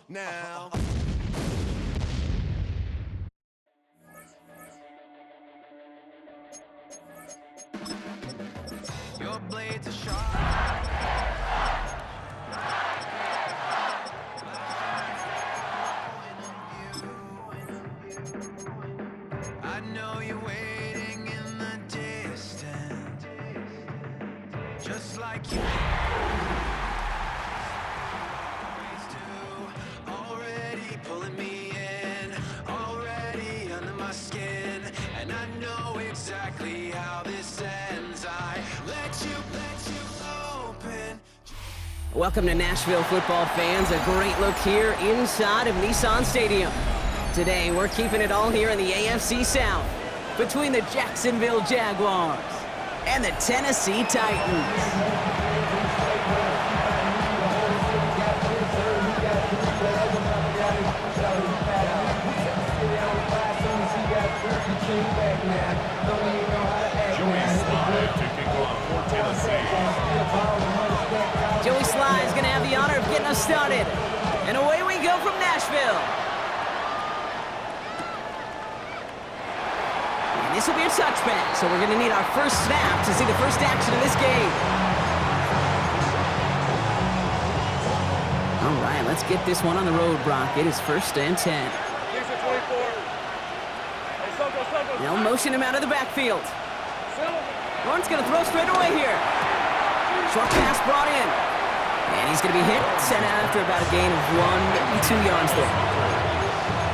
Now. Your blades are sharp. I know you're waiting in the distance, just like you always do. Already pulling me in, already under my skin, and I know exactly how this ends. I let you open. Welcome to Nashville football fans. A great look here inside of Nissan Stadium. Today, we're keeping it all here in the AFC South between the Jacksonville Jaguars and the Tennessee Titans. Joey Sly is going to have the honor of getting us started. And away we go from Nashville. And this will be a touchback, so we're going to need our first snap to see the first action of this game. All right, let's get this one on the road, Brock. It is 1st and 10. They'll motion him out of the backfield. Lawrence going to throw straight away here. Short pass brought in. And he's going to be hit, sent out after about a gain of 1, maybe 2 yards there.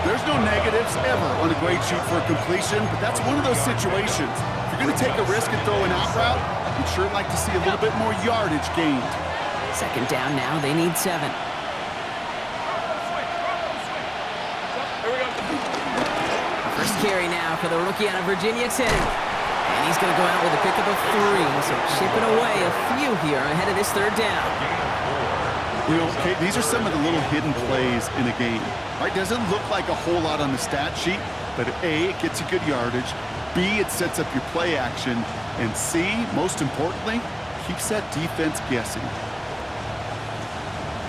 There's no negatives ever on a great shoot for a completion, but that's one of those situations. If you're going to take a risk and throw an out route, you'd sure like to see a little bit more yardage gained. 2nd down now, they need 7. First carry now for the rookie out of Virginia Tech. And he's going to go out with a pickup of 3, so chipping away a few here ahead of this 3rd down. You know, okay, these are some of the little hidden plays in a game. Right? Doesn't look like a whole lot on the stat sheet, but A, it gets you good yardage, B, it sets up your play action, and C, most importantly, keeps that defense guessing.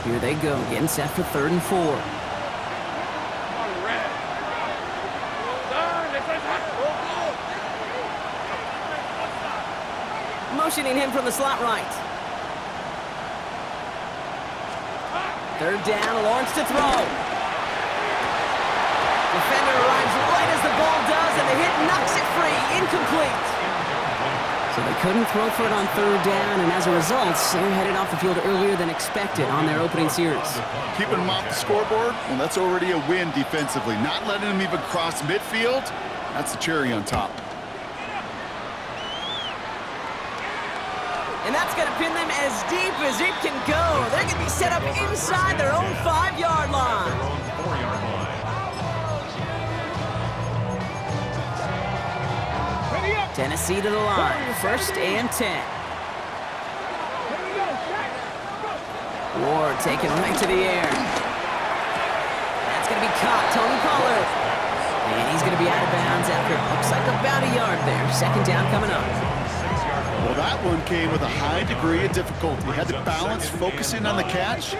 Here they go, getting set for 3rd and 4. Motioning him from the slot right. 3rd down, Lawrence to throw. Defender arrives right as the ball does, and the hit knocks it free. Incomplete. So they couldn't throw for it on 3rd down, and as a result, they're headed off the field earlier than expected on their opening series. Keeping them off the scoreboard, well, that's already a win defensively. Not letting them even cross midfield, that's the cherry on top. And that's going to pin them as deep as it can go. They're going to be set up inside their own 5-yard line. Tennessee to the line, 1st and 10. Ward taken right to the air. That's going to be caught, Tony Pollard. And he's going to be out of bounds after looks like about a yard there. 2nd down coming up. Well, that one came with a high degree of difficulty. Had to balance, focusing on the catch,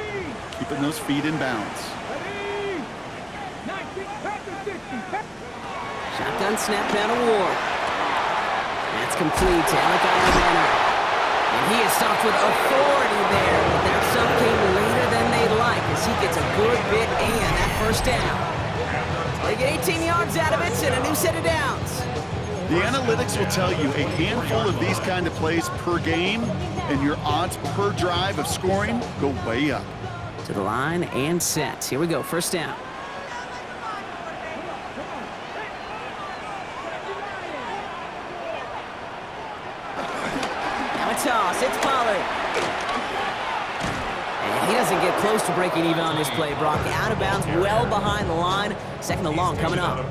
keeping those feet in bounds. Shotgun snap down to Ward. That's complete to Alec Alabama. And he is stopped with authority there, but that stuff came later than they'd like as he gets a good bit and that 1st down. They get 18 yards out of it and a new set of downs. The analytics will tell you a handful of these kind of plays per game, and your odds per drive of scoring go way up. To the line and set. Here we go, 1st down. Now a toss, it's Pollard. And he doesn't get close to breaking even on this play, Brock. Out of bounds, well behind the line. 2nd and long coming up.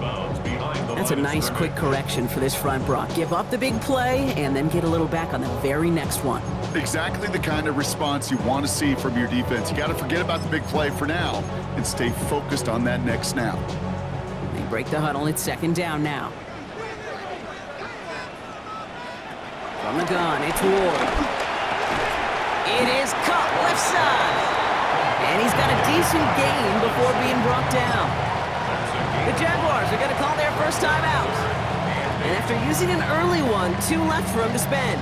That's a nice quick correction for this front, Brock. Give up the big play and then get a little back on the very next one. Exactly the kind of response you want to see from your defense. You got to forget about the big play for now and stay focused on that next snap. They break the huddle. It's 2nd down now. From the gun, it's Ward. It is caught left side. And he's got a decent gain before being brought down. The Jaguars are going to call their first time out. And after using an early one, 2 left for him to spend.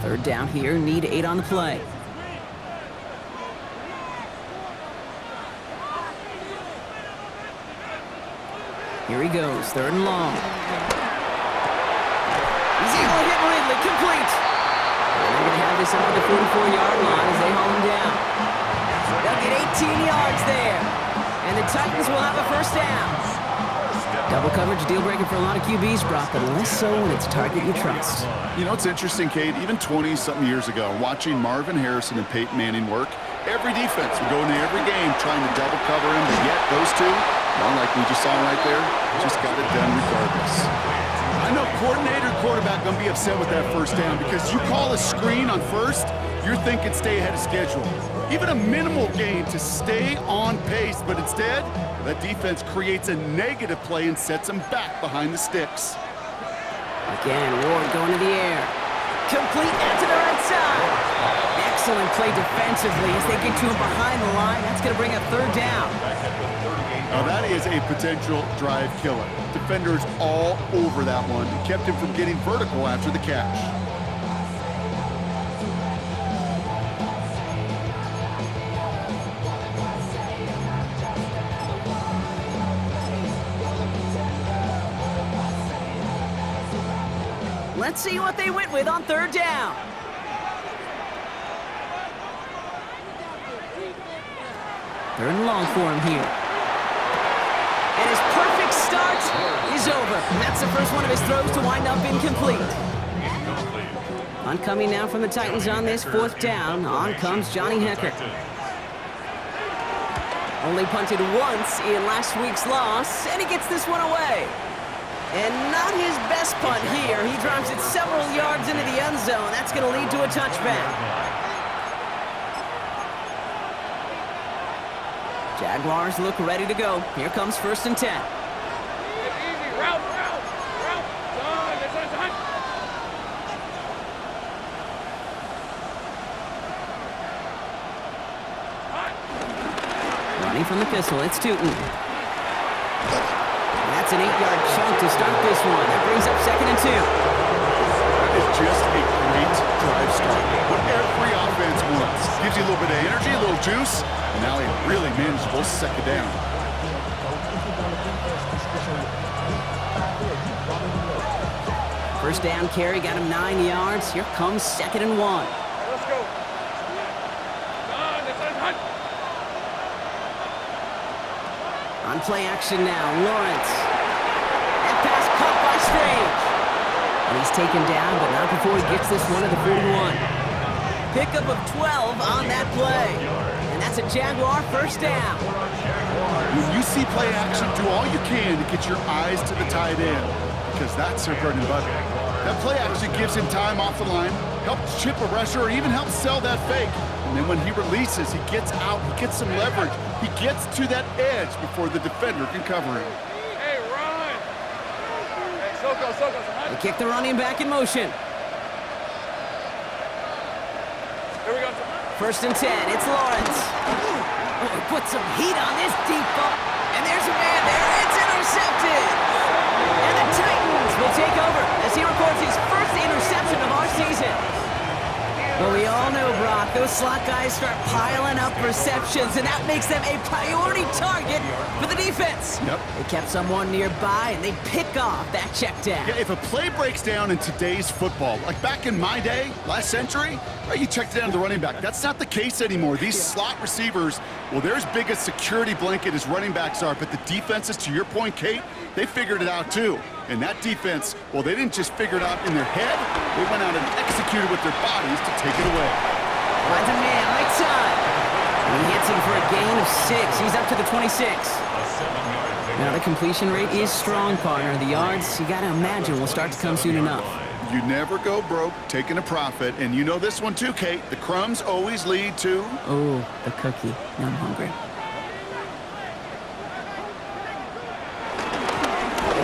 Third down here, need 8 on the play. Here he goes, 3rd and long. He's able to hit Ridley, complete. And they're going to have this on the 44-yard line as they haul him down. They'll get 18 yards there. And the Titans will have a first down. Double coverage, deal breaker for a lot of QBs, Brock, but less so when it's a target you trust. You know, it's interesting, Kate, even 20-something years ago, watching Marvin Harrison and Peyton Manning work, every defense would go into every game trying to double cover him, but yet those two, well, like we just saw right there, just got it done regardless. I know coordinator, quarterback going to be upset with that first down because you call a screen on first, you're thinking stay ahead of schedule. Even a minimal gain to stay on pace, but instead, that defense creates a negative play and sets them back behind the sticks. Again, Ward going to the air. Complete out to the right side. Excellent play defensively as they get to him behind the line. That's going to bring up 3rd down. Now that is a potential drive killer. Defenders all over that one. It kept him from getting vertical after the catch. Let's see what they went with on 3rd down. Third and long for him here. And his perfect start is over. And that's the first one of his throws to wind up incomplete. Oncoming now from the Titans on this 4th down. On comes Johnny Hecker. Only punted once in last week's loss, and he gets this one away. And not his best punt here. He drives it several yards into the end zone. That's going to lead to a touchback. Jaguars look ready to go. Here comes 1st and 10. Running from the pistol, it's Tootin. That's an 8-yard chunk to start this one. That brings up 2nd and 2. That is just a great drive start. What every offense wants. Gives you a little bit of energy, a little juice, and now a really manageable 2nd down. First down carry got him 9 yards. Here comes 2nd and 1. Let's go. On play action now, Lawrence. That pass caught by Strange. And he's taken down, but not before he gets this one to the 41. Pickup of 12 on that play. And that's a Jaguar first down. When you see play action, do all you can to get your eyes to the tight end, because that's their bread and butter. That play action gives him time off the line, helps chip a rusher, or even helps sell that fake. And then when he releases, he gets out, he gets some leverage. He gets to that edge before the defender can cover him. Hey, run! Hey, Soko. They kick the running back in motion. Here we go. 1st and 10, it's Lawrence. Oh, he put some heat on this deep ball. And there's a man there, it's intercepted. And the Titans will take over as he records his first interception of our season. Well, we all know, Brock, those slot guys start piling up receptions, and that makes them a priority target for the defense. Yep. They kept someone nearby, and they pick off that check down. Yeah, if a play breaks down in today's football, like back in my day, last century, right, you checked it down to the running back. That's not the case anymore. These slot receivers, well, they're as big a security blanket as running backs are, but the defenses, to your point, Kate, they figured it out too. And that defense, well, they didn't just figure it out in their head. They went out and executed with their bodies to take it away. Finds a man right side. And he hits him for a gain of 6. He's up to the 26. Now the completion rate is strong, partner. The yards, you gotta imagine, will start to come soon enough. You never go broke taking a profit. And you know this one too, Kate. The crumbs always lead to... Oh, the cookie. Now I'm hungry.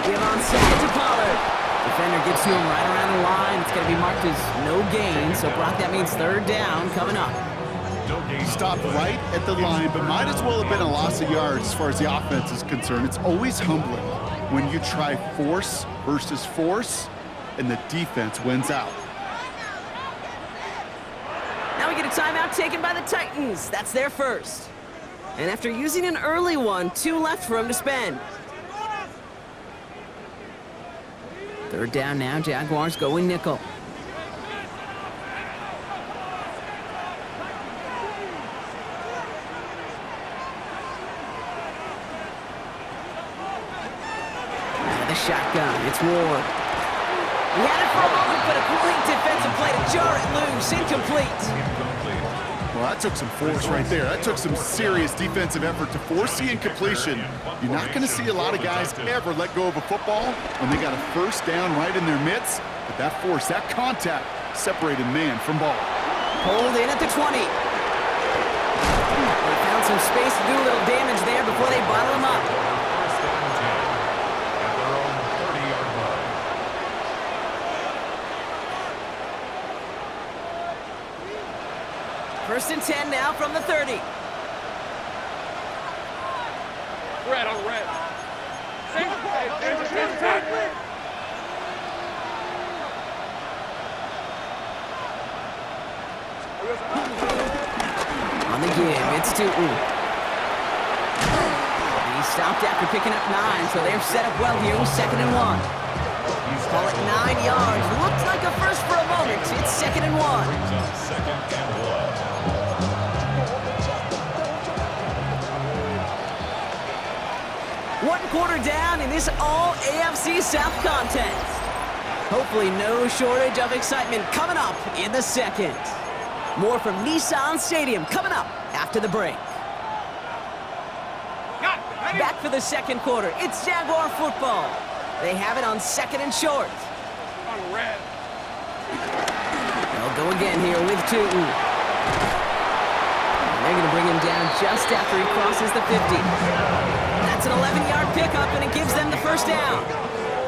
give on second to Pollard. Defender gets to him right around the line. It's going to be marked as no gain. So, Brock, that means third down coming up. Stopped right at the line, but might as well have been a loss of yards as far as the offense is concerned. It's always humbling when you try force versus force, and the defense wins out. Now we get a timeout taken by the Titans. That's their first. And after using an early one, 2 left for him to spend. Third down now, Jaguars going nickel. The shotgun, it's Ward. He had it for a moment, but a complete defensive play to jar it loose. Incomplete. Well, that took some force right there. That took some serious defensive effort to force the incompletion. You're not going to see a lot of guys ever let go of a football when they got a first down right in their midst. But that force, that contact, separated man from ball. Pulled in at the 20. They found some space to do a little damage there before they bottle him up. First and 10 now from the 30. Red on red. On the give, it's Tootin. He stopped after picking up 9, so they're set up well here with 2nd and 1. Call it 9 yards. Looked like a first for a moment. It's 2nd and 1. One quarter down in this all-AFC South contest. Hopefully no shortage of excitement coming up in the second. More from Nissan Stadium coming up after the break. Back for the second quarter. It's Jaguar football. They have it on 2nd and short. On red. They'll go again here with Tootin. They're going to bring him down just after he crosses the 50. That's an 11-yard pickup, and it gives them the first down.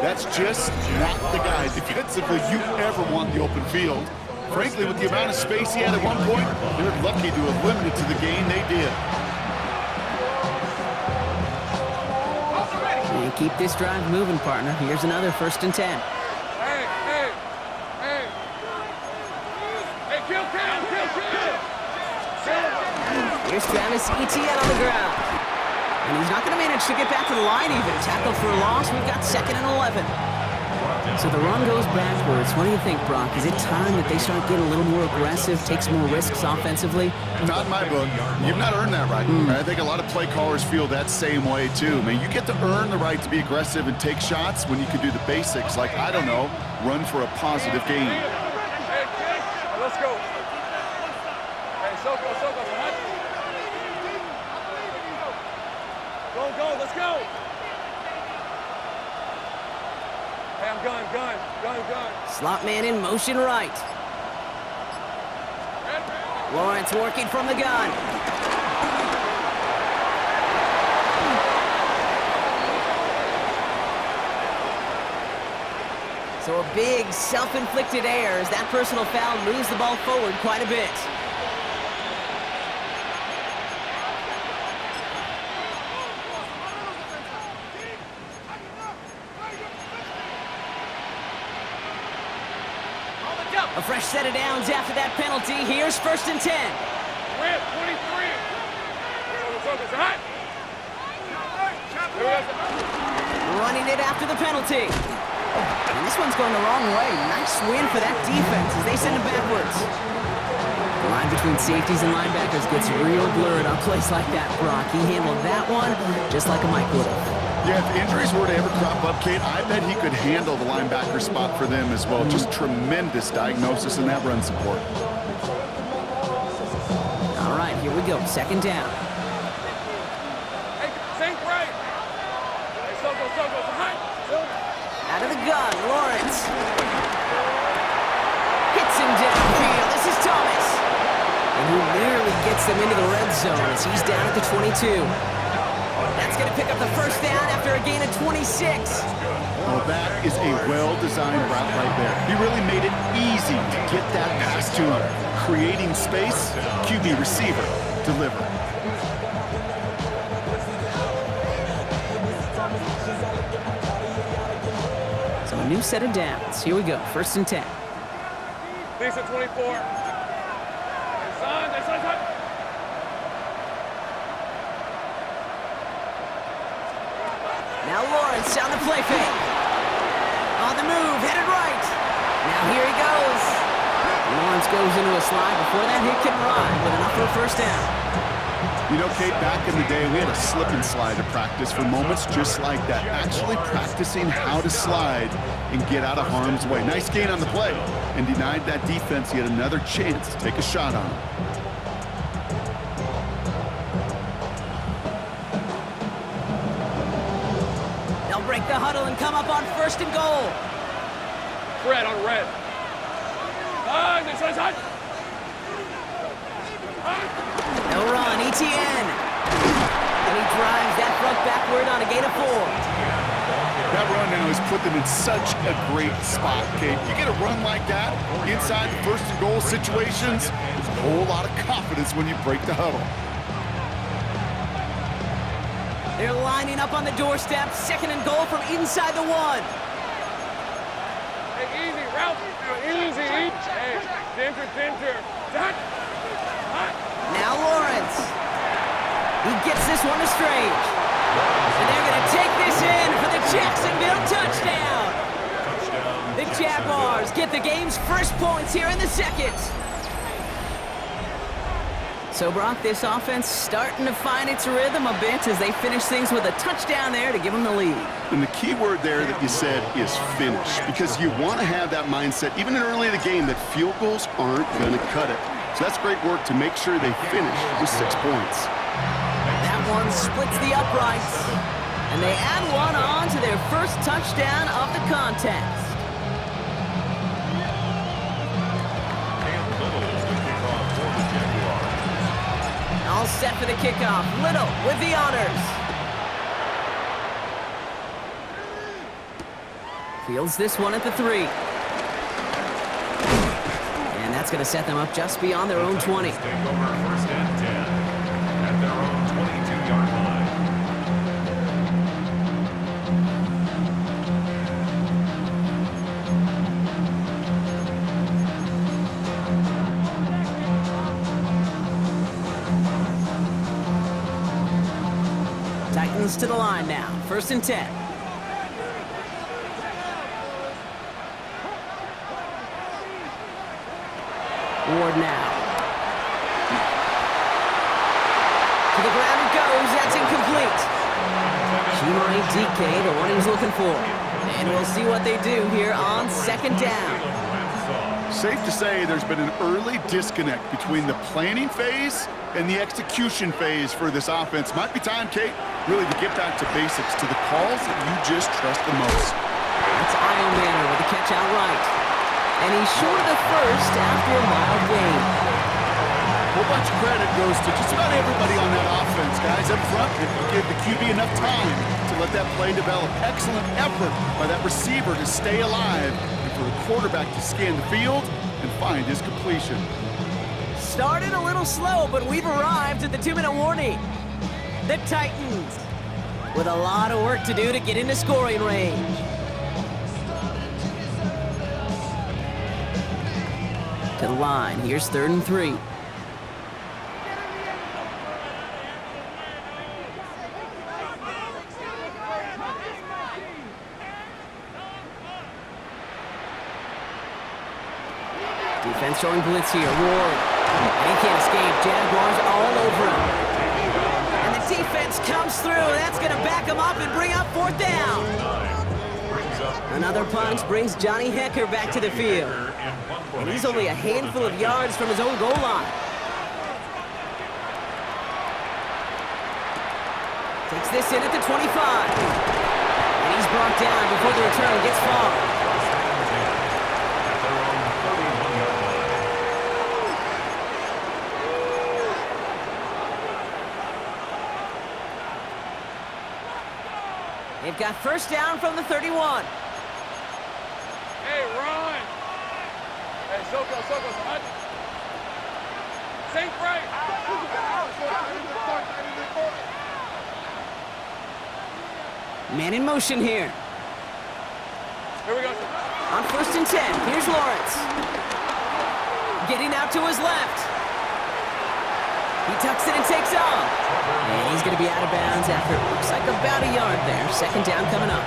That's just not the guy defensively you ever want the open field. Frankly, with the amount of space he had at one point, they're lucky to have limited to the game they did. And keep this drive moving, partner. Here's another 1st and 10. Hey, hey, hey. Hey, kill. Here's Travis Etienne on the ground. And he's not going to manage to get back to the line even. Tackle for a loss. We've got 2nd and 11. So the run goes backwards. What do you think, Brock? Is it time that they start getting a little more aggressive, take some more risks offensively? Not in my book. You've not earned that right. I think a lot of play callers feel that same way, too. I mean, you get to earn the right to be aggressive and take shots when you can do the basics, like, I don't know, run for a positive gain. Hey, let's go. Hey, Soko, hunt. Go, let's go. Hey, I'm gun. Slot man in motion right. Lawrence working from the gun. So a big self-inflicted error as that personal foul moves the ball forward quite a bit. A fresh set of downs after that penalty. Here's 1st and 10. Red, 23. Running it after the penalty. And this one's going the wrong way. Nice win for that defense as they send it backwards. The line between safeties and linebackers gets real blurred on plays like that, Brock. He handled that one just like a Mike would have. Yeah, if injuries were to ever crop up, Kate, I bet he could handle the linebacker spot for them as well. Just tremendous diagnosis in that run support. All right, here we go. 2nd down. Hey, sink right. Hey, Soko, hunt. Out of the gun, Lawrence. Hits him downfield. This is Thomas. And he nearly gets them into the red zone as he's down at the 22. That's That's going to pick up the first down after a gain of 26. Well, that is a well-designed route right there. He really made it easy to get that pass to him. Creating space, QB receiver, deliver. So a new set of downs. Here we go, 1st and 10. Decent 24. Son. Now Lawrence on the play fake. On the move, headed right. Now here he goes. Lawrence goes into a slide before that hit can ride with enough for a first down. You know, Kate, back in the day, we had a slip and slide to practice for moments just like that. Actually practicing how to slide and get out of harm's way. Nice gain on the play, and denied that defense yet another chance to take a shot on him. They'll break the huddle and come up on 1st and goal. Red on red. Son. No run, ETN. And he drives that front backward on a gain of 4. That run now has put them in such a great spot, Kate. You get a run like that inside the 1st and goal situations, there's a whole lot of confidence when you break the huddle. They're lining up on the doorstep. 2nd and goal from inside the 1. Hey, easy, Ralph. Easy. Hey, Ginger. Now Lawrence. He gets this one to Strange. And they're going to take this in for the Jacksonville touchdown. The Jaguars get the game's first points here in the 2nd. So, Brock, this offense starting to find its rhythm a bit as they finish things with a touchdown there to give them the lead. And the key word there that you said is finish, because you want to have that mindset, even in early in the game, that field goals aren't going to cut it. So that's great work to make sure they finish with 6 points. That one splits the uprights, and they add one on to their first touchdown of the contest. All set for the kickoff. Little with the honors. Fields this one at the 3. And that's going to set them up just beyond their own 20. Take over 1st and 10 at their own 22-yard line. Titans to the line now. 1st and 10. Ward now. To the ground it goes. That's incomplete. Chimari DK, the one he was looking for. And we'll see what they do here on 2nd down. Safe to say there's been an early disconnect between the planning phase and the execution phase for this offense. Might be time, Kate, really to get back to basics, to the calls that you just trust the most. That's Iron Manor with the catch out right. And he's short of the first after a mild gain. A whole bunch of credit goes to just about everybody on that offense, guys. Up front, if you give the QB enough time to let that play develop. Excellent effort by that receiver to stay alive and for the quarterback to scan the field and find his completion. Started a little slow, but we've arrived at the 2-minute warning. The Titans with a lot of work to do to get into scoring range. To the line, here's 3rd and 3. Defense showing blitz here, Ward. And he can't escape, Jaguars all over him. And the defense comes through, that's gonna back him up and bring up 4th down. Another punch brings Johnny Hecker back to the field. And he's only a handful of yards from his own goal line. Takes this in at the 25. And he's brought down before the return gets far. They've got first down from the 31. Hey, run. Hey, Soko, hut. Sink right. Man in motion here. Here we go. On first and 10, here's Lawrence. Getting out to his left. He tucks it and takes off. And he's going to be out of bounds after it looks like about a yard there. Second down coming up.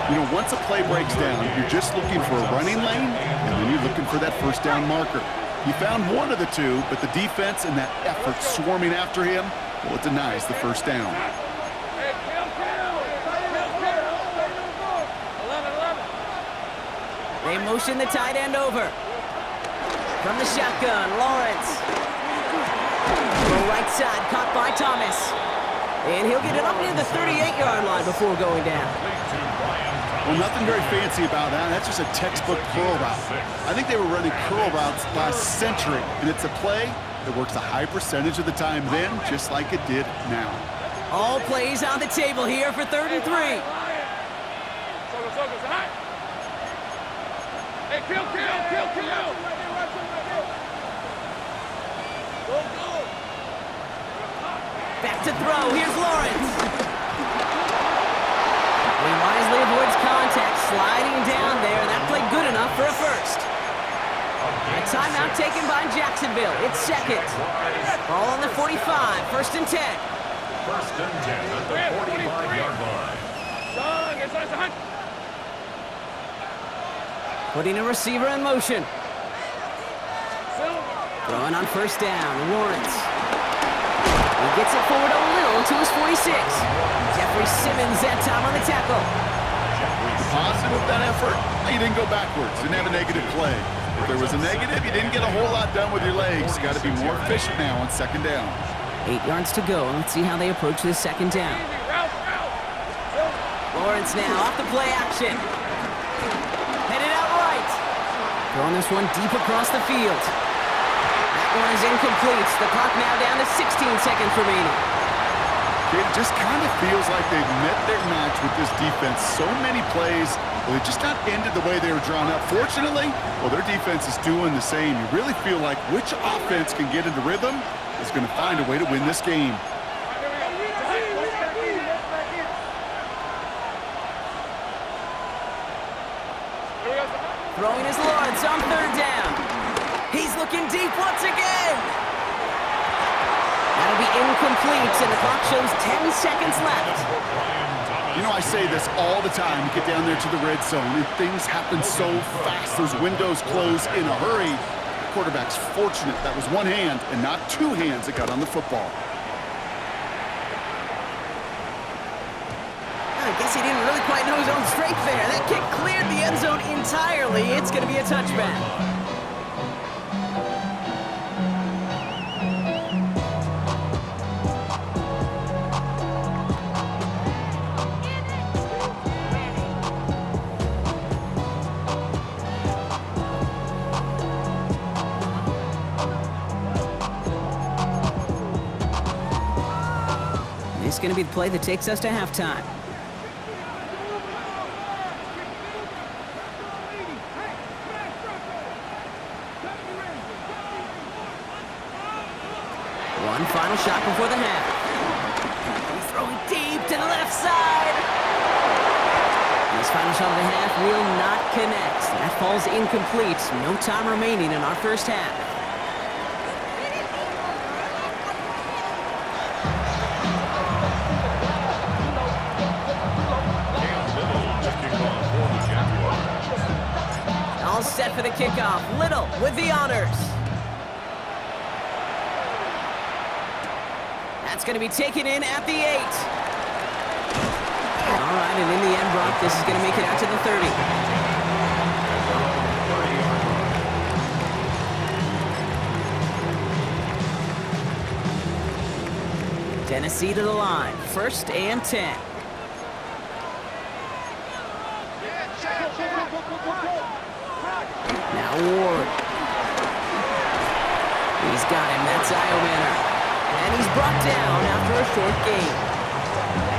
You know, once a play breaks down, you're just looking for a running lane, and then you're looking for that first down marker. He found one of the two, but the defense and that effort swarming after him, well, it denies the first down. Hey, kill. 11. They motion the tight end over. From the shotgun, Lawrence. Throw right side, caught by Thomas. And he'll get it up near the 38-yard line before going down. Well, nothing very fancy about that. That's just a textbook curl route. I think they were running curl routes last century, and it's a play that works a high percentage of the time then, just like it did now. All plays on the table here for 3rd and 3. Soko, hut. Hey, kill. Go. Back to throw. Here's Lawrence. He wisely avoids contact, sliding down there. That played good enough for a first. A timeout taken by Jacksonville. It's second. Ball on the 45. First and 10. First and 10 at the 45-yard line. Son, it's hut. Putting a receiver in motion. Throwing on first down. Lawrence. He gets it forward a little to his 46. Jeffrey Simmons that time on the tackle. Positive with that effort, you didn't go backwards, didn't have a negative play. If there was a negative, you didn't get a whole lot done with your legs. You got to be more efficient now on second down. 8 yards to go. Let's see how they approach this second down. Lawrence now off the play action. Headed out right. Throwing this one deep across the field. That one is incomplete. The clock now down to 16 seconds remaining. It just kind of feels like they've met their match with this defense. So many plays, well, they just not ended the way they were drawn up. Fortunately, well, their defense is doing the same. You really feel like which offense can get into rhythm is going to find a way to win this game. Throwing his Lawrence on third down. He's looking deep once again. That'll be incomplete, and the clock shows 10 seconds left. You know, I say this all the time. You get down there to the red zone, and things happen so fast. Those windows close in a hurry. The quarterback's fortunate that was one hand and not two hands that got on the football. I guess he didn't really quite know his own strength there. That kick cleared the end zone entirely. It's going to be a touchback. This is going to be the play that takes us to halftime. One final shot before the half. He's throwing deep to the left side. And his final shot of the half will not connect. That falls incomplete. No time remaining in our first half. All set for the kickoff. Little with the honors. That's going to be taken in at the 8. All right, and in the end, Brock, this is going to make it out to the 30. Tennessee to the line. First and 10. Now Ward. He's got him. That's Iomanner. And he's brought down after a short gain.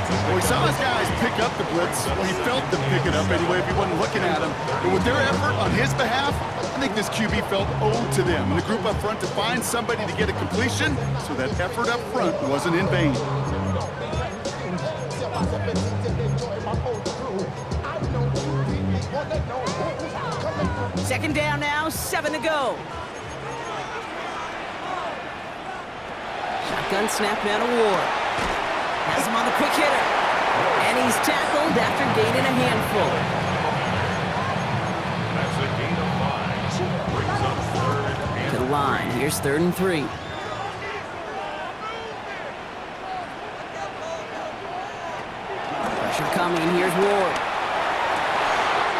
Well, we saw his guys pick up the blitz. Well, he felt them pick it up anyway if he wasn't looking at him. But with their effort on his behalf, I think this QB felt owed to them. And the group up front to find somebody to get a completion, so that effort up front wasn't in vain. Second down now, 7 to go. Shotgun snap now to Ward. Has him on the quick hitter. And he's tackled after gaining a handful. That's a gain of 5. Brings up third and To the line. Here's 3rd and 3. Pressure coming. Here's Ward.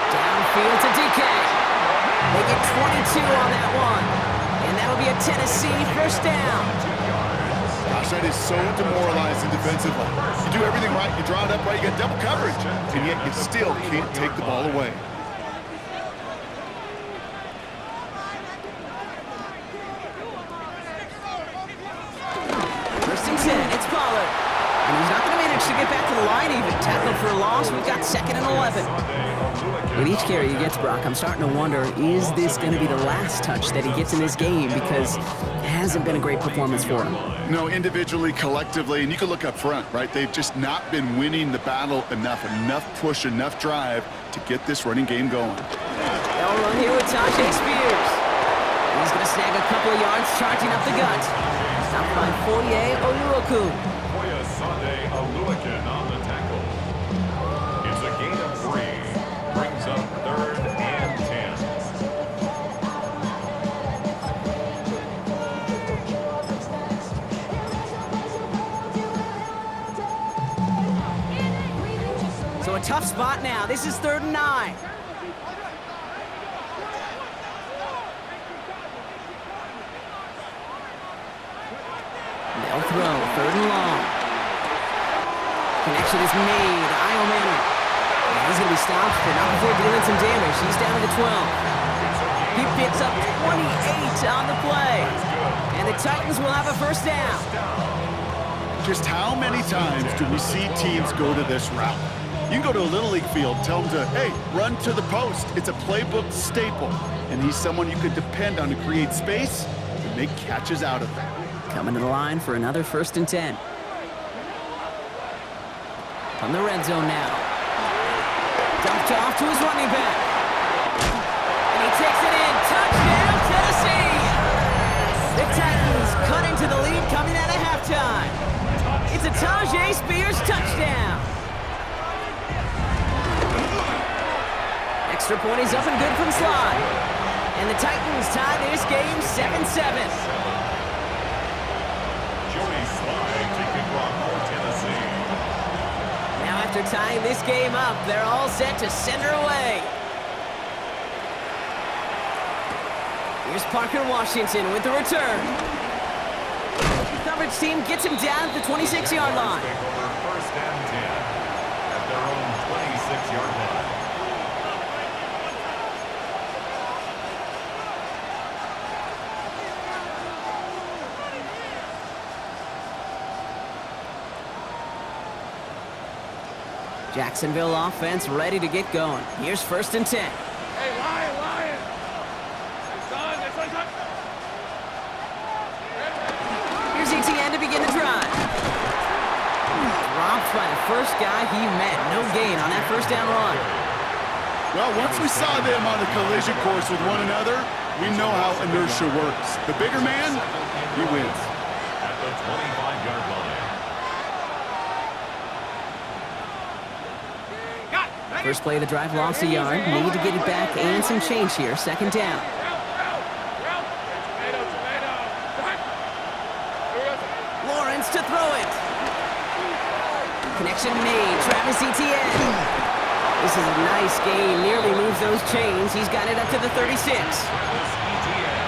Downfield to DK. They get 22 on that one. And that'll be a Tennessee first down. Gosh, that is so demoralizing defensively. You do everything right, you draw it up right, you get double coverage, and yet you still can't take the ball away. First and 10, it's Pollard. And he's not going to manage to get back to the line even. Tackled for a loss, we've got 2nd and 11. With each carry he gets, Brock, I'm starting to wonder, is this going to be the last touch that he gets in this game? Because it hasn't been a great performance for him. No, individually, collectively, and you can look up front, right? They've just not been winning the battle enough push, enough drive to get this running game going. They'll run here with Tajay Spears. He's going to snag a couple of yards charging up the gut. Stopped by Foye Oluokun. Foye Sunday Oluokun on the tackle. It's a gain of 3. Brings up 3rd and 10. So a tough spot now. This is 3rd and 9. They'll throw, 3rd and long. Connection is made. Iomanu. He's going to be stopped, but not before dealing some damage. He's down to the 12. He picks up 28 on the play. And the Titans will have a first down. Just how many times do we see teams go to this route? You can go to a Little League field, tell them to, hey, run to the post. It's a playbook staple. And he's someone you could depend on to create space and make catches out of it. Coming to the line for another 1st and 10. From the red zone now. Dumped off to his running back. And he takes it in. Touchdown, Tennessee! The Titans cut into the lead coming out of halftime. It's a Tajay Spears touchdown. Extra point is up and good from Slide. And the Titans tie this game 7-7. Now after tying this game up, they're all set to send her away. Here's Parker Washington with the return. The coverage team gets him down at the 26-yard line. First and 10 at their own 26-yard line. Jacksonville offense ready to get going. Here's 1st and 10. Hey, Lion! It's on. Here's ETN to begin the drive. Dropped by the first guy he met. No gain on that first down run. Well, once we saw them on a collision course with one another, we know how inertia works. The bigger man, he wins. At the 25-yard line. First play of the drive, lost a yard. Need to get it back and some change here. 2nd down. Lawrence to throw it. Connection made. Travis Etienne. This is a nice gain. Nearly moves those chains. He's got it up to the 36.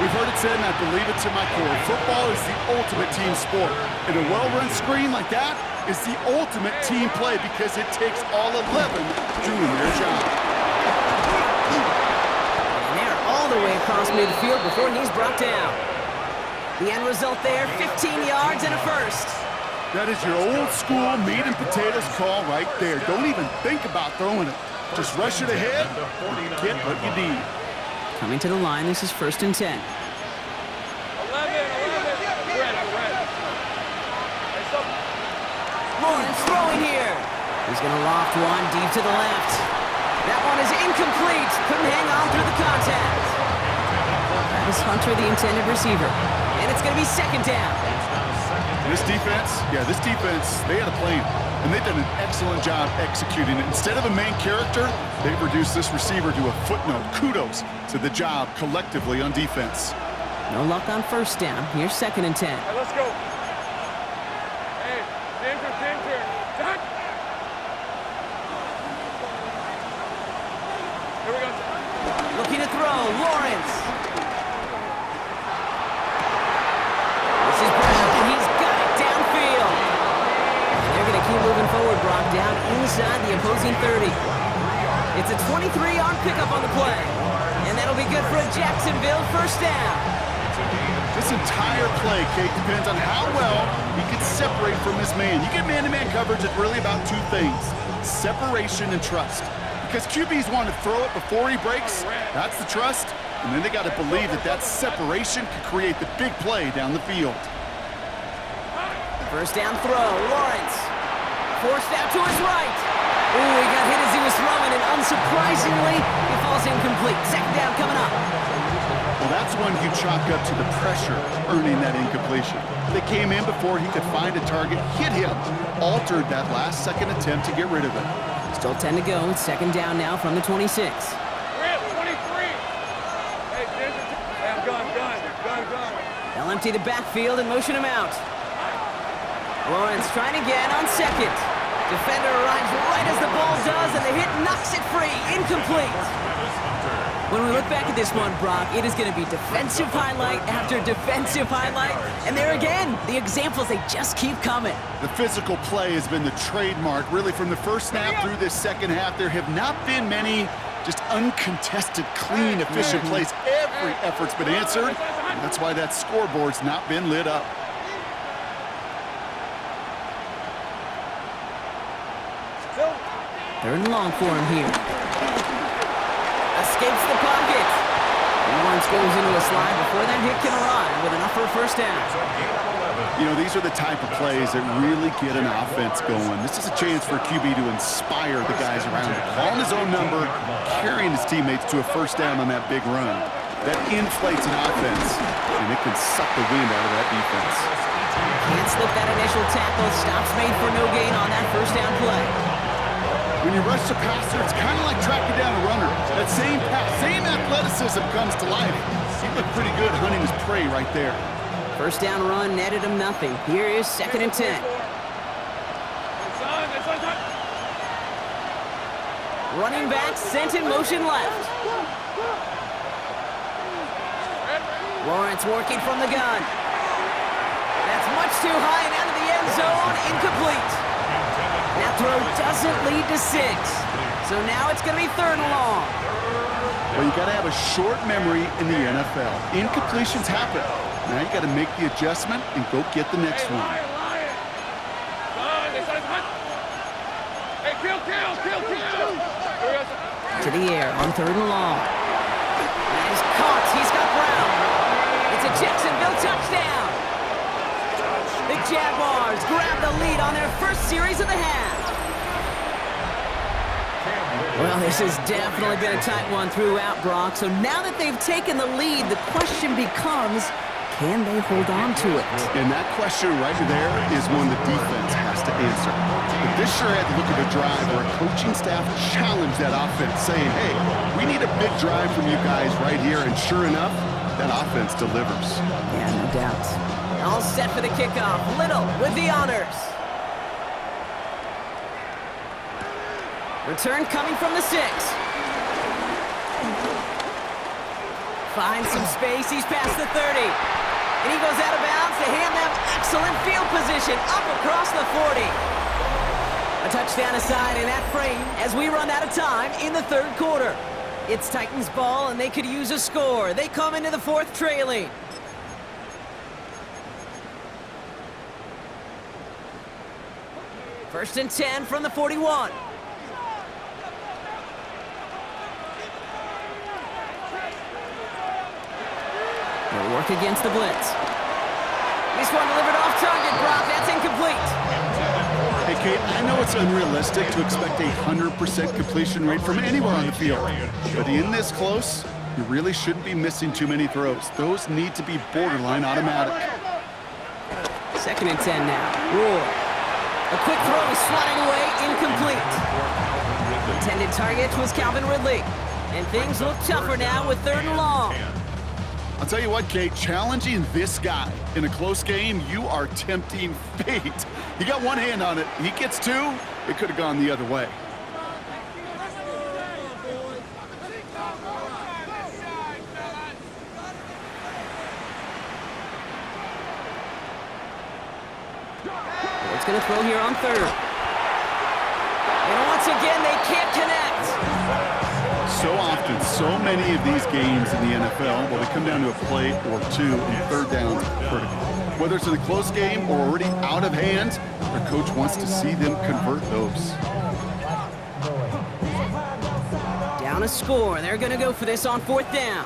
We've heard it said, and I believe it to my core, football is the ultimate team sport. And a well-run screen like that is the ultimate team play because it takes all 11 doing their job. And they're all the way across midfield before he's brought down. The end result there, 15 yards and a first. That is your old school meat and potatoes call right there. Don't even think about throwing it. Just rush it ahead and get what you need. Coming to the line, this is 1st and 10. 11. Red. Lawrence throwing here. He's going to loft one deep to the left. That one is incomplete. Couldn't hang on through the contact. That is Hunter, the intended receiver. And it's going to be 2nd down. This defense, they had a plan. And they've done an excellent job executing it. Instead of a main character, they've reduced this receiver to a footnote. Kudos to the job collectively on defense. No luck on 1st down. Here's 2nd and 10. Hey, let's go. Hey, Denver. Done. Here we go. Looking to throw. Lawrence. This is Brown, and he's got it downfield. They're going to keep moving forward, Brock, down inside the opposing 30. It's a 23-yard pickup on the play. And that'll be good for a Jacksonville 1st down. This entire play, Kate, depends on how well he can separate from his man. You get man-to-man coverage, it's really about 2 things, separation and trust. Because QBs want to throw it before he breaks, that's the trust, and then they got to believe that separation could create the big play down the field. 1st down throw, Lawrence. Forced out to his right. Ooh, he got hit as he was throwing, and unsurprisingly, he falls incomplete. 2nd down coming up. Well, that's one you chalk up to the pressure earning that incompletion. They came in before he could find a target, hit him, altered that last-second attempt to get rid of it. Still 10 to go. 2nd down now from the 26. We're at 23. Hey, Denver. Hey, I'm gun. They'll empty the backfield and motion him out. Lawrence trying again on 2nd. Defender arrives right as the ball does, and the hit knocks it free. Incomplete. When we look back at this one, Brock, it is going to be defensive highlight after defensive highlight. And there again, the examples, they just keep coming. The physical play has been the trademark, really, from the first snap through this second half. There have not been many just uncontested, clean, efficient plays. Every effort's been answered, and that's why that scoreboard's not been lit up. Third and long for him here. Escapes the pocket. Lawrence goes into a slide before that hit can arrive with enough for a 1st down. You know, these are the type of plays that really get an offense going. This is a chance for a QB to inspire the guys around him. Calling his own number, carrying his teammates to a 1st down on that big run. That inflates an offense, and it can suck the wind out of that defense. Can't slip that initial tackle. Stops made for no gain on that 1st down play. When you rush the passer, it's kind of like tracking down a runner. That same pass, same athleticism comes to life. He looked pretty good hunting his prey right there. 1st down run netted him nothing. Here is 2nd and 10. Running back sent in motion left. Lawrence working from the gun. That's much too high and out of the end zone. Incomplete. That throw doesn't lead to 6. So now it's going to be 3rd and long. Well, you got to have a short memory in the NFL. Incompletions happen. Now you got to make the adjustment and go get the next one. Hey, kill. To the air on 3rd and long. That is caught. He's got Brown. It's a Jacksonville touchdown. The Jaguars grab the lead on their 1st series of the half. Well, this has definitely been a tight one throughout, Brock. So now that they've taken the lead, the question becomes, can they hold on to it? And that question right there is one the defense has to answer. But this sure had to look at a drive where a coaching staff challenged that offense, saying, hey, we need a big drive from you guys right here. And sure enough, that offense delivers. Yeah, no doubt. All set for the kickoff. Little with the honors. Return coming from the 6. Finds some space. He's past the 30. And he goes out of bounds to hand them excellent field position up across the 40. A touchdown aside in that frame as we run out of time in the 3rd quarter. It's Titans ball, and they could use a score. They come into the 4th trailing. First and 10 from the 41. They'll work against the blitz. This one delivered off target, Brock. That's incomplete. Hey, Kate, I know it's unrealistic to expect a 100% completion rate from anywhere on the field, but in this close, you really shouldn't be missing too many throws. Those need to be borderline automatic. Second and 10 now. Roar. A quick throw is swatted away, incomplete. The intended target was Calvin Ridley. And things look tougher now with 3rd and long. I'll tell you what, Kate, challenging this guy in a close game, you are tempting fate. He got one hand on it. He gets two. It could have gone the other way. It's going to throw here on 3rd. And once again, they can't connect. So often, so many of these games in the NFL, well, they come down to a play or two, and 3rd down critical. Whether it's in a close game or already out of hand, their coach wants to see them convert those. Down a score. They're going to go for this on 4th down.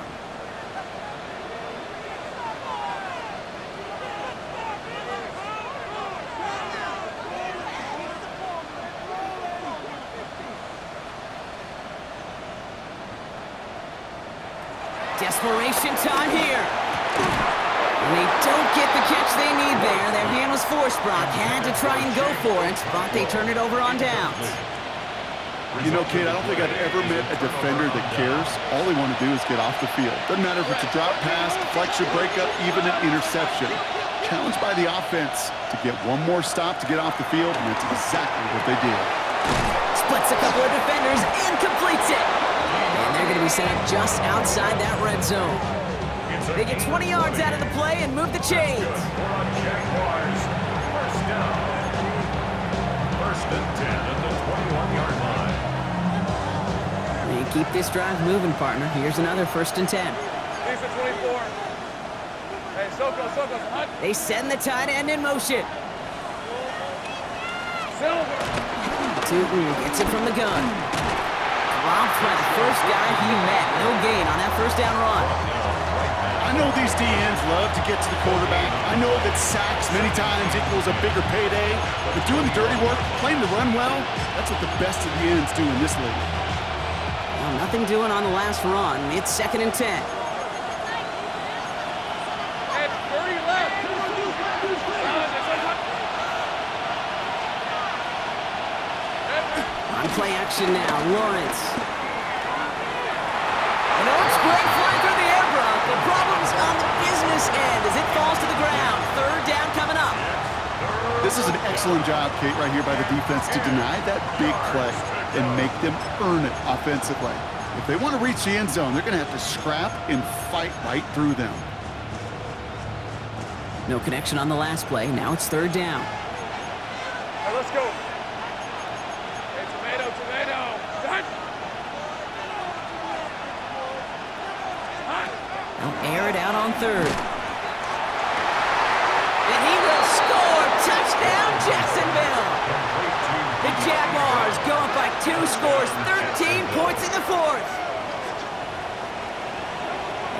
Desperation time here. And they don't get the catch they need there. Their hand was forced, Brock. Had to try and go for it, but they turned it over on downs. You know, Kate, I don't think I've ever met a defender that cares. All they want to do is get off the field. Doesn't matter if it's a drop pass, deflection, breakup, even an interception. Challenged by the offense to get one more stop to get off the field, and that's exactly what they did. Splits a couple of defenders and completes it. And they're going to be set up just outside that red zone. They get 20 yards out of the play and move the chains. Jaguars, first down. First and 10 at the 21-yard line. They keep this drive moving, partner. Here's another 1st and 10. He's at 24. Hey, Soko, hunt. They send the tight end in motion. Silver. Tootin gets it from the gun. Dropped by the first guy he met. No gain on that 1st down run. I know these DNs love to get to the quarterback. I know that sacks many times equals a bigger payday. But doing the dirty work, playing to run well, that's what the best of the ends do in this league. Well, nothing doing on the last run. It's 2nd and 10. And 30 left. On play action now, Lawrence. And Oaks great fly through the air, Brock. The problem's on the business end as it falls to the ground. 3rd down coming up. This is an excellent job, Kate, right here by the defense to deny that big play and make them earn it offensively. If they want to reach the end zone, they're going to have to scrap and fight right through them. No connection on the last play. Now it's 3rd down. All right, let's go. Hey, tomato. Done. They'll air it out on 3rd. And he will score. Touchdown, Jacksonville. The Jaguars go up by 2 scores, 13 points in the 4th.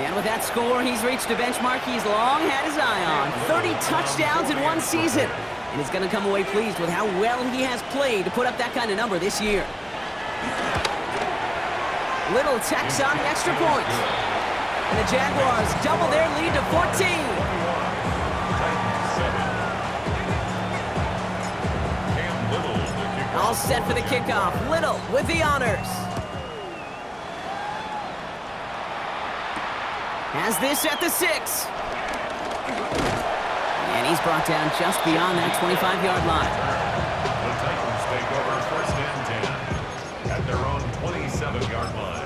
And with that score, he's reached a benchmark he's long had his eye on. 30 touchdowns in one season. And he's going to come away pleased with how well he has played to put up that kind of number this year. Little tacks on the extra point. And the Jaguars double their lead to 14. All set for the kickoff. Little with the honors. Has this at the 6. And he's brought down just beyond that 25-yard line. The Titans take over 1st and 10 at their own 27-yard line.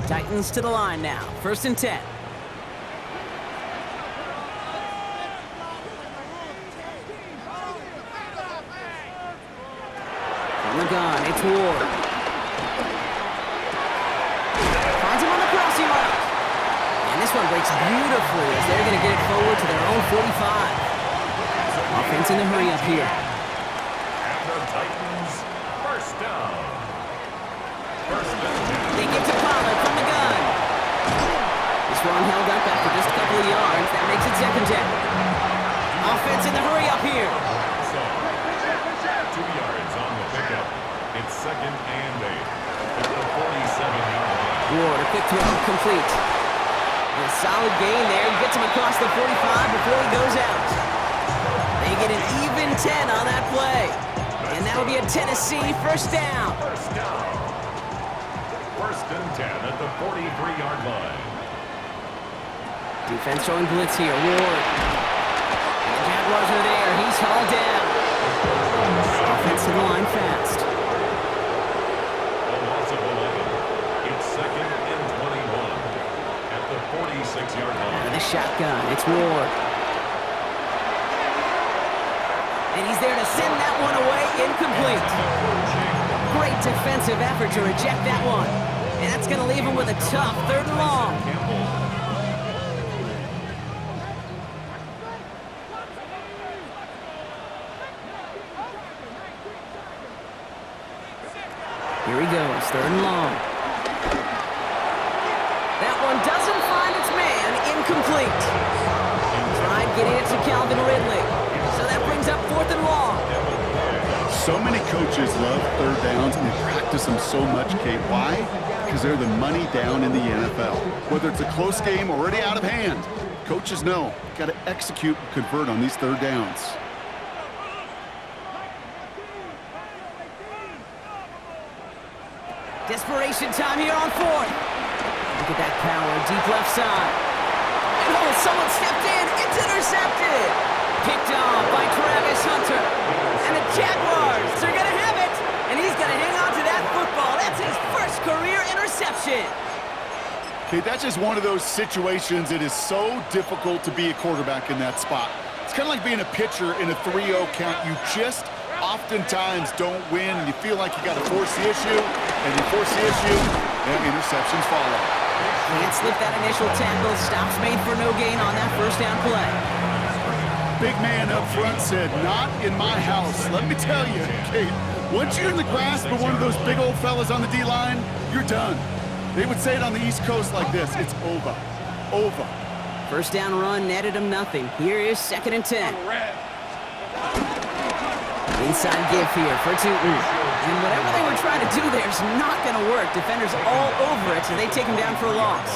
Titans to the line now. 1st and 10. From the gun, it's Ward. Finds him on the crossing route. And this one breaks beautifully as they're going to get it forward to their own 45. Defense in the hurry up here. And the Titans, first down. First and 10. They get to Pollard from the gun. This run held up after just a couple of yards. That makes it second down. Offense in the hurry up here. So, 2 yards on the pickup. It's second and 8 at the 47-yard line. Ward, a quick throw, complete. And a solid gain there. Gets him across the 45 before he goes out. They get an even 10 on that play. And that'll be a Tennessee first down. First down. First and 10 at the 43-yard line. Defense showing blitz here. Ward. And the Jaguars are there. He's hauled down. Offense to the line fast. A loss of 11. It's second and 21 at the 46-yard Out line. of the shotgun. It's Ward. And he's there to send that one away. Incomplete. Great defensive effort to reject that one. And that's going to leave him with a tough 3rd and long. Campbell. Here he goes, 3rd and long. That one doesn't find its man. Incomplete. Tried getting it to Calvin Ridley. So that brings up 4th and long. So many coaches love third downs, and they practice them so much, Kate. Why? Because they're the money down in the NFL. Whether it's a close game already out of hand, coaches know got to execute and convert on these third downs. Desperation time here on 4th. Look at that power, deep left side. And oh, someone stepped in. It's intercepted. Picked off by Travis Hunter. And the Jaguars are going to have it. And he's going to hang on to that football. That's his first career interception. Okay, that's just one of those situations. It is so difficult to be a quarterback in that spot. It's kind of like being a pitcher in a 3-0 count. You just oftentimes don't win, and you feel like you got to force the issue, and you force the issue, and interceptions follow. Can't slip that initial tackle. Stops made for no gain on that first down play. Big man up front said, "Not in my house." Let me tell you, Kate, once you're in the grasp of one of those big old fellas on the D-line, you're done. They would say it on the East Coast like this: it's over. Over. First down run netted him nothing. Here is 2nd and 10. Inside give here for Tootin. And whatever they were trying to do there is not going to work. Defenders all over it, so they take him down for a loss.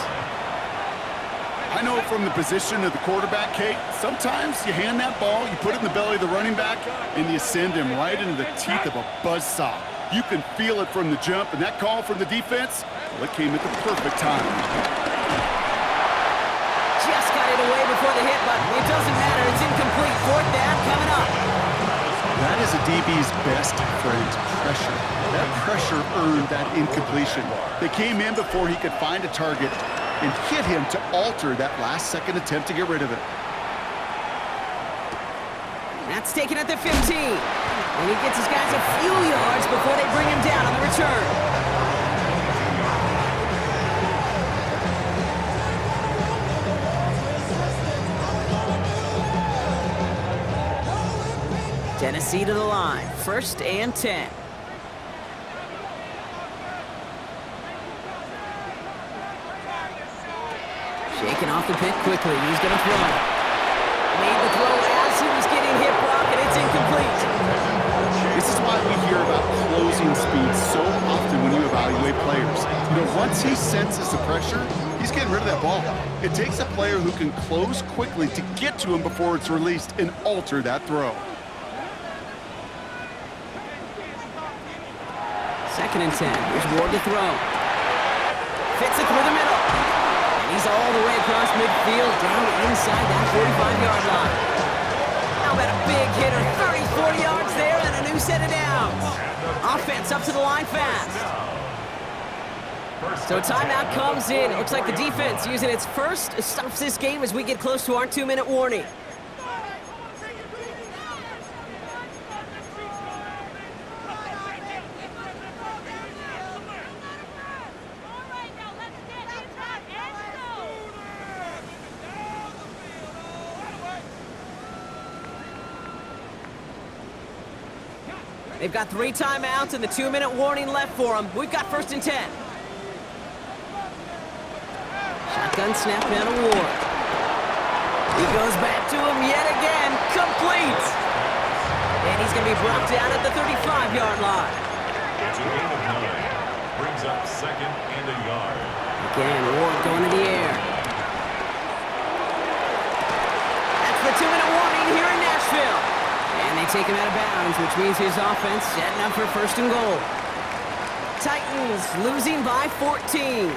I know from the position of the quarterback, Kate, sometimes you hand that ball, you put it in the belly of the running back, and you send him right into the teeth of a buzzsaw. You can feel it from the jump, and that call from the defense, well, it came at the perfect time. Just got it away before the hit, but it doesn't matter. It's incomplete. 4th down coming up. That is a DB's best friend, pressure. That pressure earned that incompletion. They came in before he could find a target and hit him to alter that last-second attempt to get rid of it. That's taken at the 15. And he gets his guys a few yards before they bring him down on the return. Tennessee to the line. 1st and 10. Shaking off the pick quickly. He's going to throw. Made the throw as he was getting hit block, and it's incomplete. This is why we hear about closing speed so often when you evaluate players. You know, once he senses the pressure, he's getting rid of that ball. It takes a player who can close quickly to get to him before it's released and alter that throw. 2nd and 10. Here's Ward to throw. Fits it through the middle. And he's all the way across midfield, down inside that 45-yard line. How about a big hitter? 30, 40 yards there, and a new set of downs. Offense up to the line fast. So timeout comes in. It looks like the defense using its first stops this game as we get close to our 2-minute warning. They've got 3 timeouts and the 2-minute warning left for them. We've got 1st and 10. Shotgun snap down to Ward. He goes back to him yet again. Complete. And he's going to be brought down at the 35-yard line. It's a gain of 9. Brings up 2nd and a yard. Again, Ward going to the air. That's the 2-minute warning here in Nashville. And they take him out of bounds, which means his offense setting up for 1st and goal. Titans losing by 14.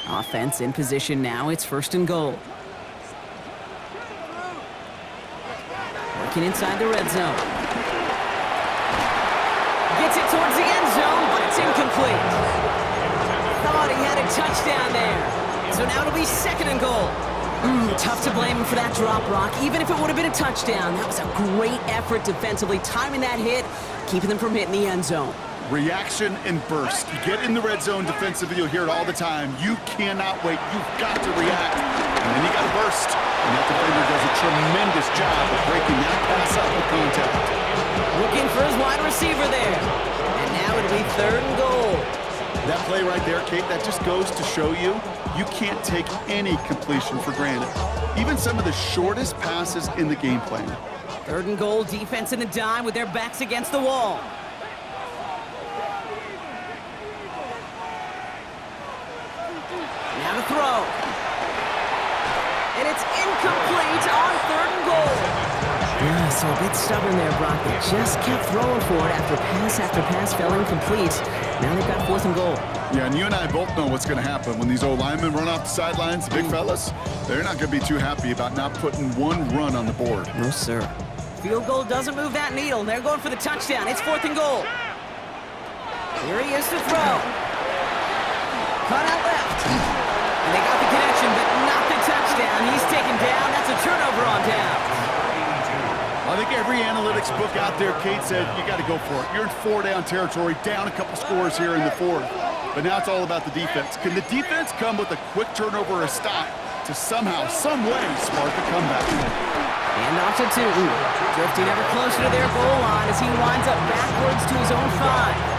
Offense in position now. It's 1st and goal. Working inside the red zone. Gets it towards the end zone, but it's incomplete. Thought he had a touchdown there. So now it'll be 2nd and goal. Tough to blame him for that drop, Rock. Even if it would have been a touchdown, that was a great effort defensively, timing that hit, keeping them from hitting the end zone. Reaction and burst. You get in the red zone defensively, you'll hear it all the time. You cannot wait. You've got to react. And then you got to burst. And that defender does a tremendous job of breaking that pass up with contact. Looking for his wide receiver there. And now it'll be 3rd and goal. That play right there, Kate, that just goes to show you, you can't take any completion for granted. Even some of the shortest passes in the game plan. 3rd and goal, defense in the dime with their backs against the wall. Now to throw. And it's incomplete on 3rd and goal. Yeah, so a bit stubborn there, Brock. They just kept throwing for it after pass fell incomplete. Now they've got 4th and goal. Yeah, and you and I both know what's going to happen when these old linemen run off the sidelines, the big fellas. They're not going to be too happy about not putting one run on the board. No, sir. Field goal doesn't move that needle. They're going for the touchdown. It's 4th and goal. Here he is to throw. Cut out left. And they got the connection, but not the touchdown. He's taken down. That's a turnover on down. I think every analytics book out there, Kate, said you got to go for it. You're in 4-down territory, down a couple scores here in the 4th. But now it's all about the defense. Can the defense come with a quick turnover or a stop to somehow, some way, spark a comeback? And off to Tootin. Drifting ever closer to their goal line as he winds up backwards to his own 5.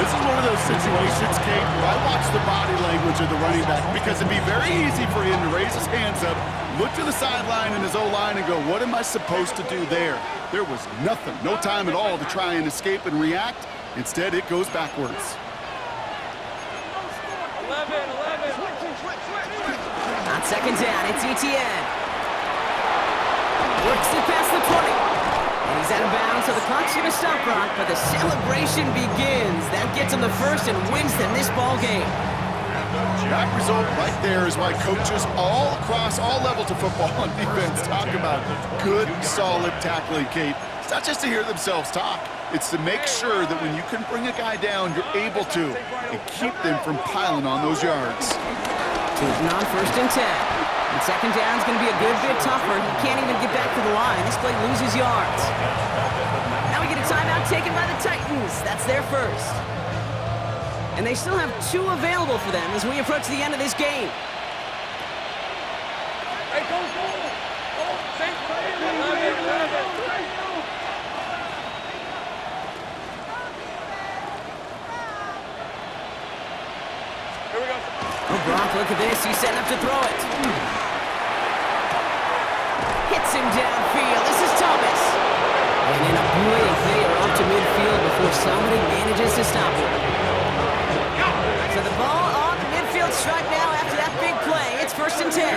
This is one of those situations, Kate, where I watch the body language of the running back because it'd be very easy for him to raise his hands up, look to the sideline in his O-line and go, what am I supposed to do there? There was nothing, no time at all to try and escape and react. Instead, it goes backwards. 11. On 2nd down, it's Etienne. Works it past the 20. And he's out of bounds, so the clock's going to stop, Brock, but the celebration begins. That gets him the 1st and wins them this ball game. That result right there is why coaches all across all levels of football and defense talk about good, solid tackling, Kate. It's not just to hear themselves talk. It's to make sure that when you can bring a guy down, you're able to, and keep them from piling on those yards. Tootin on 1st and 10. And 2nd down's going to be a good bit tougher. He can't even get back to the line. This play loses yards. Now we get a timeout taken by the Titans. That's their 1st. And they still have 2 available for them as we approach the end of this game. Hey, go. Same play. 11. Here we go. Oh, Brock, look at this. He's setting up to throw it. Hits him downfield. This is Thomas. And in a blink, they are off to midfield before somebody manages to stop him. So the ball on the midfield stripe now after that big play. It's 1st and 10.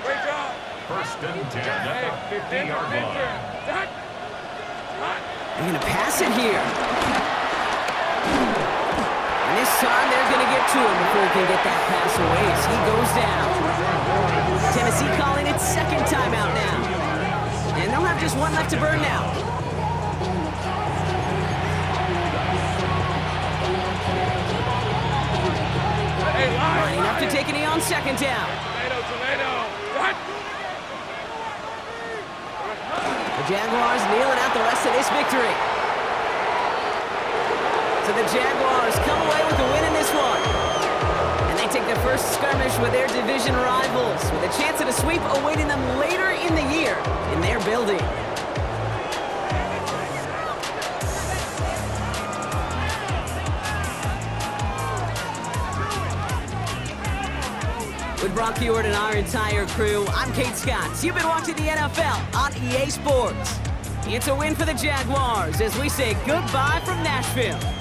Great job. 1st and 10 at the 50-yard line. They're going to pass it here. And this time they're going to get to him before he can get that pass away as he goes down. Tennessee calling it 2nd timeout now. And they'll have just 1 left to burn now. Lining up to take a knee on 2nd down. Tomato. The Jaguars kneeling out the rest of this victory. So the Jaguars come away with the win in this one. They take their first skirmish with their division rivals, with a chance at a sweep awaiting them later in the year in their building. With Brock Heward and our entire crew, I'm Kate Scott. You've been watching the NFL on EA Sports. It's a win for the Jaguars as we say goodbye from Nashville.